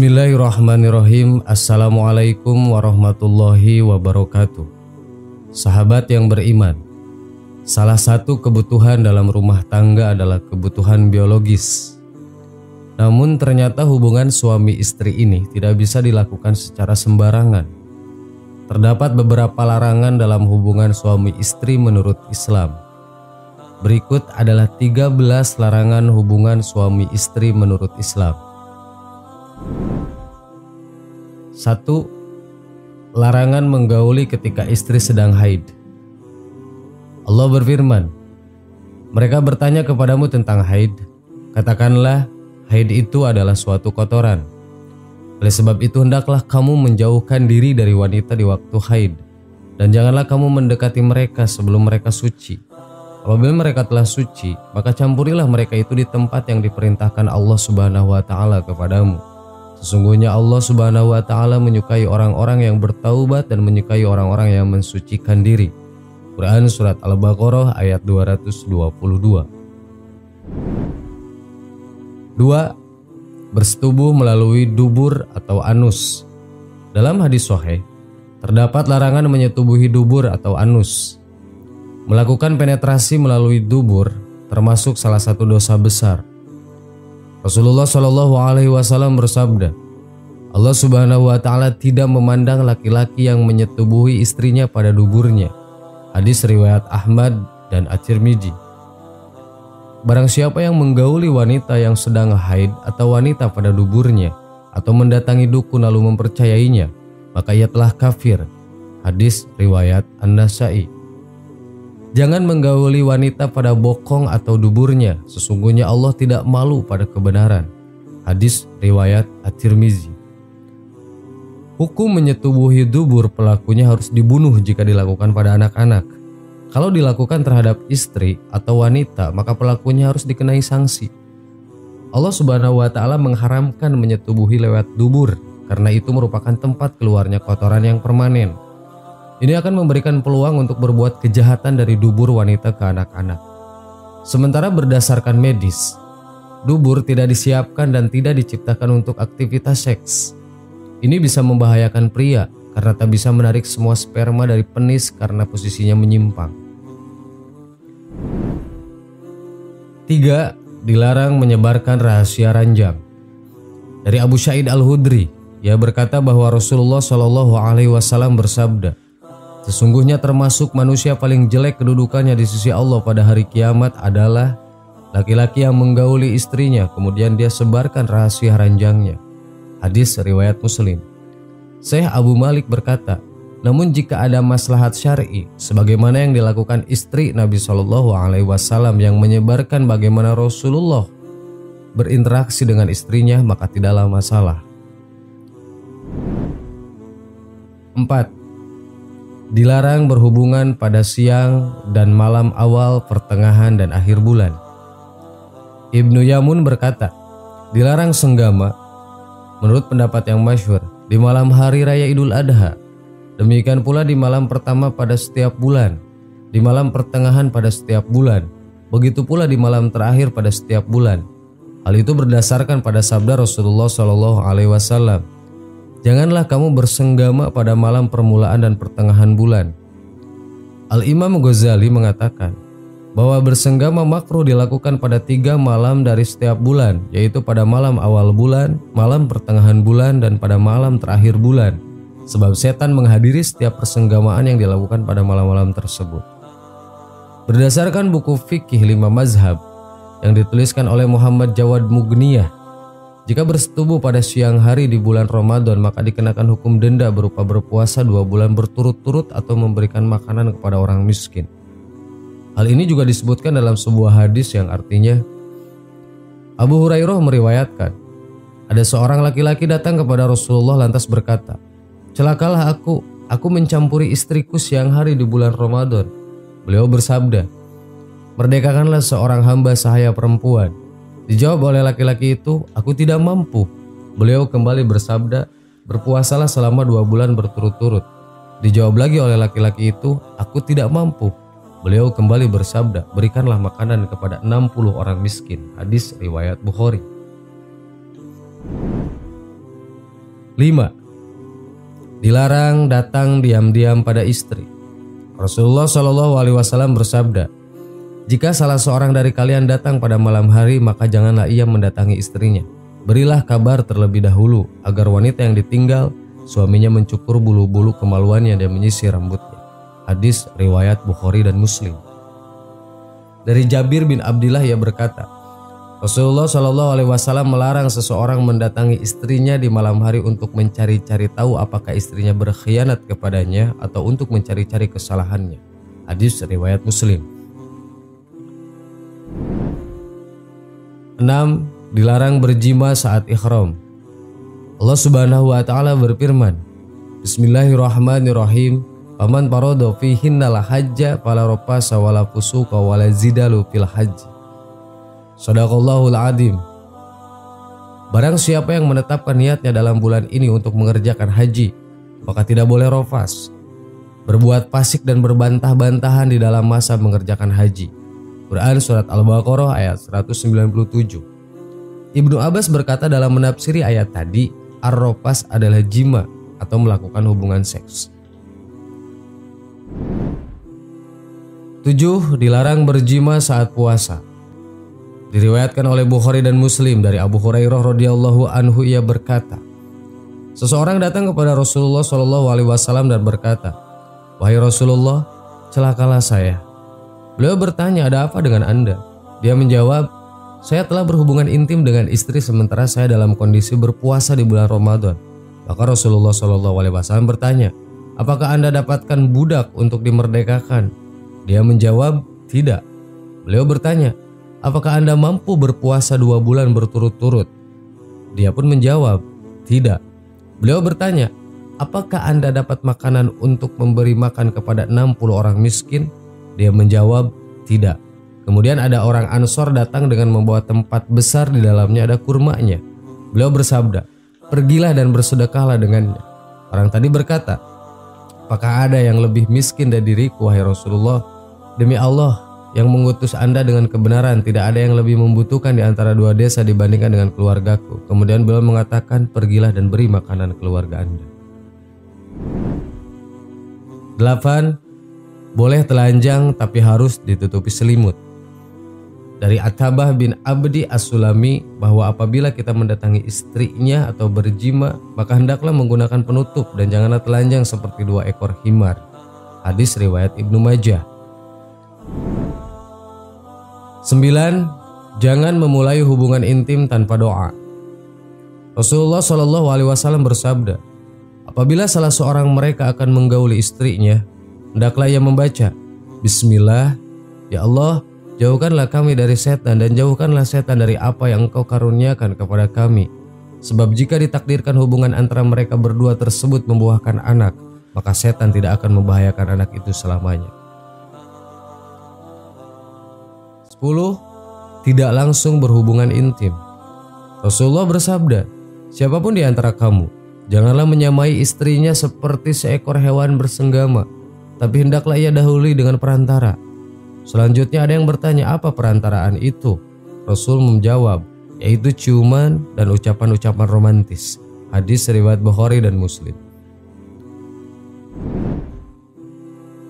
Bismillahirrahmanirrahim. Assalamualaikum warahmatullahi wabarakatuh. Sahabat yang beriman, salah satu kebutuhan dalam rumah tangga adalah kebutuhan biologis. Namun ternyata hubungan suami istri ini tidak bisa dilakukan secara sembarangan. Terdapat beberapa larangan dalam hubungan suami istri menurut Islam. Berikut adalah 13 larangan hubungan suami istri menurut Islam. 1. Larangan menggauli ketika istri sedang haid. Allah berfirman, mereka bertanya kepadamu tentang haid. Katakanlah, haid itu adalah suatu kotoran. Oleh sebab itu hendaklah kamu menjauhkan diri dari wanita di waktu haid, dan janganlah kamu mendekati mereka sebelum mereka suci. Apabila mereka telah suci, maka campurilah mereka itu di tempat yang diperintahkan Allah Subhanahu wa Ta'ala kepadamu. Sesungguhnya Allah Subhanahu wa Ta'ala menyukai orang-orang yang bertaubat dan menyukai orang-orang yang mensucikan diri. Quran Surat Al-Baqarah ayat 222. 2. Bersetubuh melalui dubur atau anus. Dalam hadis sahih, terdapat larangan menyetubuhi dubur atau anus. Melakukan penetrasi melalui dubur termasuk salah satu dosa besar. Rasulullah Shallallahu Alaihi Wasallam bersabda, Allah Subhanahu Wa Taala tidak memandang laki-laki yang menyetubuhi istrinya pada duburnya. Hadis riwayat Ahmad dan At-Tirmidzi. Barang siapa yang menggauli wanita yang sedang haid atau wanita pada duburnya, atau mendatangi dukun lalu mempercayainya, maka ia telah kafir. Hadis riwayat An-Nasa'i. Jangan menggauli wanita pada bokong atau duburnya, sesungguhnya Allah tidak malu pada kebenaran. Hadis riwayat At-Tirmidzi. Hukum menyetubuhi dubur pelakunya harus dibunuh jika dilakukan pada anak-anak. Kalau dilakukan terhadap istri atau wanita, maka pelakunya harus dikenai sanksi. Allah Subhanahu wa Ta'ala mengharamkan menyetubuhi lewat dubur karena itu merupakan tempat keluarnya kotoran yang permanen. Ini akan memberikan peluang untuk berbuat kejahatan dari dubur wanita ke anak-anak. Sementara berdasarkan medis, dubur tidak disiapkan dan tidak diciptakan untuk aktivitas seks. Ini bisa membahayakan pria karena tak bisa menarik semua sperma dari penis karena posisinya menyimpang. 3. Dilarang menyebarkan rahasia ranjang. Dari Abu Sa'id Al-Hudri, ia berkata bahwa Rasulullah Shallallahu Alaihi Wasallam bersabda, sesungguhnya termasuk manusia paling jelek kedudukannya di sisi Allah pada hari kiamat adalah laki-laki yang menggauli istrinya kemudian dia sebarkan rahasia ranjangnya. Hadis riwayat Muslim. Syekh Abu Malik berkata, namun jika ada maslahat syar'i sebagaimana yang dilakukan istri Nabi Shallallahu Alaihi Wasallam yang menyebarkan bagaimana Rasulullah berinteraksi dengan istrinya, maka tidaklah masalah. 4. Dilarang berhubungan pada siang dan malam awal, pertengahan, dan akhir bulan. Ibnu Yamun berkata, dilarang senggama menurut pendapat yang masyhur di malam hari raya Idul Adha. Demikian pula di malam pertama pada setiap bulan, di malam pertengahan pada setiap bulan, begitu pula di malam terakhir pada setiap bulan. Hal itu berdasarkan pada sabda Rasulullah Shallallahu Alaihi Wasallam, janganlah kamu bersenggama pada malam permulaan dan pertengahan bulan. Al-Imam Ghazali mengatakan bahwa bersenggama makruh dilakukan pada 3 malam dari setiap bulan, yaitu pada malam awal bulan, malam pertengahan bulan, dan pada malam terakhir bulan. Sebab setan menghadiri setiap persenggamaan yang dilakukan pada malam-malam tersebut. Berdasarkan buku fikih 5 mazhab yang dituliskan oleh Muhammad Jawad Mughniyah, jika bersetubuh pada siang hari di bulan Ramadan, maka dikenakan hukum denda berupa berpuasa 2 bulan berturut-turut atau memberikan makanan kepada orang miskin. Hal ini juga disebutkan dalam sebuah hadis yang artinya, Abu Hurairah meriwayatkan, ada seorang laki-laki datang kepada Rasulullah lantas berkata, celakalah aku mencampuri istriku siang hari di bulan Ramadan. Beliau bersabda, merdekakanlah seorang hamba sahaya perempuan. Dijawab oleh laki-laki itu, aku tidak mampu. Beliau kembali bersabda, berpuasalah selama 2 bulan berturut-turut. Dijawab lagi oleh laki-laki itu, aku tidak mampu. Beliau kembali bersabda, berikanlah makanan kepada 60 orang miskin. Hadis riwayat Bukhari. 5. Dilarang datang diam-diam pada istri. Rasulullah Shallallahu Alaihi Wasallam bersabda, jika salah seorang dari kalian datang pada malam hari, maka janganlah ia mendatangi istrinya. Berilah kabar terlebih dahulu agar wanita yang ditinggal suaminya mencukur bulu-bulu kemaluannya dan menyisir rambutnya. Hadis riwayat Bukhari dan Muslim. Dari Jabir bin Abdillah ia berkata, Rasulullah Shallallahu Alaihi Wasallam melarang seseorang mendatangi istrinya di malam hari untuk mencari-cari tahu apakah istrinya berkhianat kepadanya atau untuk mencari-cari kesalahannya. Hadis riwayat Muslim. 6. Dilarang berjima saat ihram. Allah Subhanahu wa taala berfirman, Bismillahirrahmanirrahim. Faman farada fihinnal hajja fala rafasa wala fusuqa wala zidalu fil hajj. Shadaqallahul adzim. Barang siapa yang menetapkan niatnya dalam bulan ini untuk mengerjakan haji, maka tidak boleh rofas, berbuat fasik dan berbantah-bantahan di dalam masa mengerjakan haji. Quran Surat Al-Baqarah ayat 197. Ibnu Abbas berkata dalam menafsiri ayat tadi, ar-rofas adalah jima atau melakukan hubungan seks. 7. Dilarang berjima saat puasa. Diriwayatkan oleh Bukhari dan Muslim dari Abu Hurairah radhiyallahu anhu, ia berkata, seseorang datang kepada Rasulullah Shallallahu Alaihi Wasallam dan berkata, wahai Rasulullah, celakalah saya. Beliau bertanya, ada apa dengan Anda? Dia menjawab, saya telah berhubungan intim dengan istri sementara saya dalam kondisi berpuasa di bulan Ramadan. Maka Rasulullah Shallallahu Alaihi Wasallam bertanya, apakah Anda dapatkan budak untuk dimerdekakan? Dia menjawab, tidak. Beliau bertanya, apakah Anda mampu berpuasa 2 bulan berturut-turut? Dia pun menjawab, tidak. Beliau bertanya, apakah Anda dapat makanan untuk memberi makan kepada 60 orang miskin? Dia menjawab, tidak. Kemudian ada orang Ansor datang dengan membawa tempat besar, di dalamnya ada kurmanya. Beliau bersabda, pergilah dan bersedekahlah dengannya. Orang tadi berkata, apakah ada yang lebih miskin dari diriku, wahai Rasulullah? Demi Allah yang mengutus Anda dengan kebenaran, tidak ada yang lebih membutuhkan di antara 2 desa dibandingkan dengan keluargaku. Kemudian beliau mengatakan, pergilah dan beri makanan keluarga Anda. 8. Boleh telanjang tapi harus ditutupi selimut. Dari Athabah bin Abdi As-Sulami bahwa apabila kita mendatangi istrinya atau berjima, maka hendaklah menggunakan penutup dan janganlah telanjang seperti 2 ekor himar. Hadis riwayat Ibnu Majah. 9. Jangan memulai hubungan intim tanpa doa. Rasulullah Shallallahu Alaihi Wasallam bersabda, apabila salah seorang mereka akan menggauli istrinya, hendaklah ia membaca, Bismillah, ya Allah, jauhkanlah kami dari setan dan jauhkanlah setan dari apa yang Engkau karuniakan kepada kami. Sebab jika ditakdirkan hubungan antara mereka berdua tersebut membuahkan anak, maka setan tidak akan membahayakan anak itu selamanya. 10. Tidak langsung berhubungan intim. Rasulullah bersabda, siapapun di antara kamu, janganlah menyamai istrinya seperti seekor hewan bersenggama, tapi hendaklah ia dahului dengan perantara. Selanjutnya ada yang bertanya, apa perantaraan itu? Rasul menjawab, yaitu ciuman dan ucapan-ucapan romantis. Hadis riwayat Bukhari dan Muslim.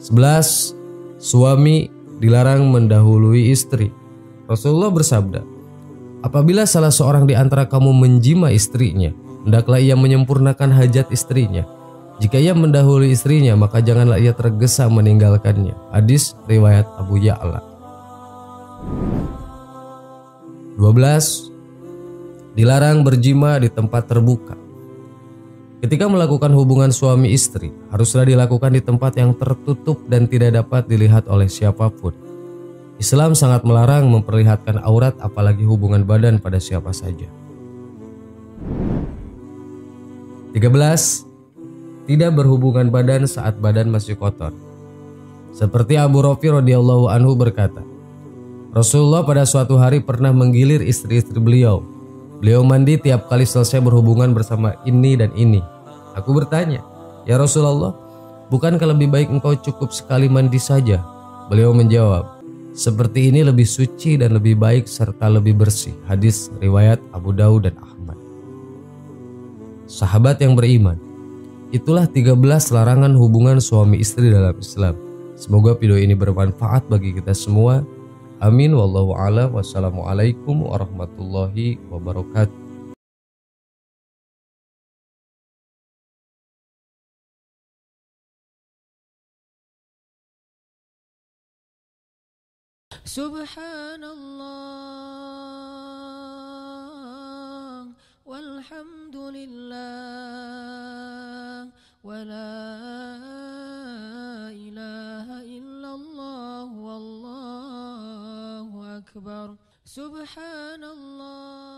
11. Suami dilarang mendahului istri. Rasulullah bersabda, apabila salah seorang di antara kamu menjima istrinya, hendaklah ia menyempurnakan hajat istrinya. Jika ia mendahului istrinya, maka janganlah ia tergesa meninggalkannya. Hadis riwayat Abu Ya'la. 12. Dilarang berjima di tempat terbuka. Ketika melakukan hubungan suami istri, haruslah dilakukan di tempat yang tertutup dan tidak dapat dilihat oleh siapapun. Islam sangat melarang memperlihatkan aurat, apalagi hubungan badan pada siapa saja. 13. Tidak berhubungan badan saat badan masih kotor. Seperti Abu Rafi radhiyallahu anhu berkata, Rasulullah pada suatu hari pernah menggilir istri-istri beliau. Beliau mandi tiap kali selesai berhubungan bersama ini dan ini. Aku bertanya, ya Rasulullah, bukankah lebih baik engkau cukup sekali mandi saja? Beliau menjawab, seperti ini lebih suci dan lebih baik serta lebih bersih. Hadis riwayat Abu Daud dan Ahmad. sahabat yang beriman, itulah 13 larangan hubungan suami istri dalam Islam. Semoga video ini bermanfaat bagi kita semua. Amin. Wallahu a'lam. Wassalamualaikum warahmatullahi wabarakatuh. Subhanallah walhamdulillah wala ilaha illallah wallahu akbar. Subhanallah.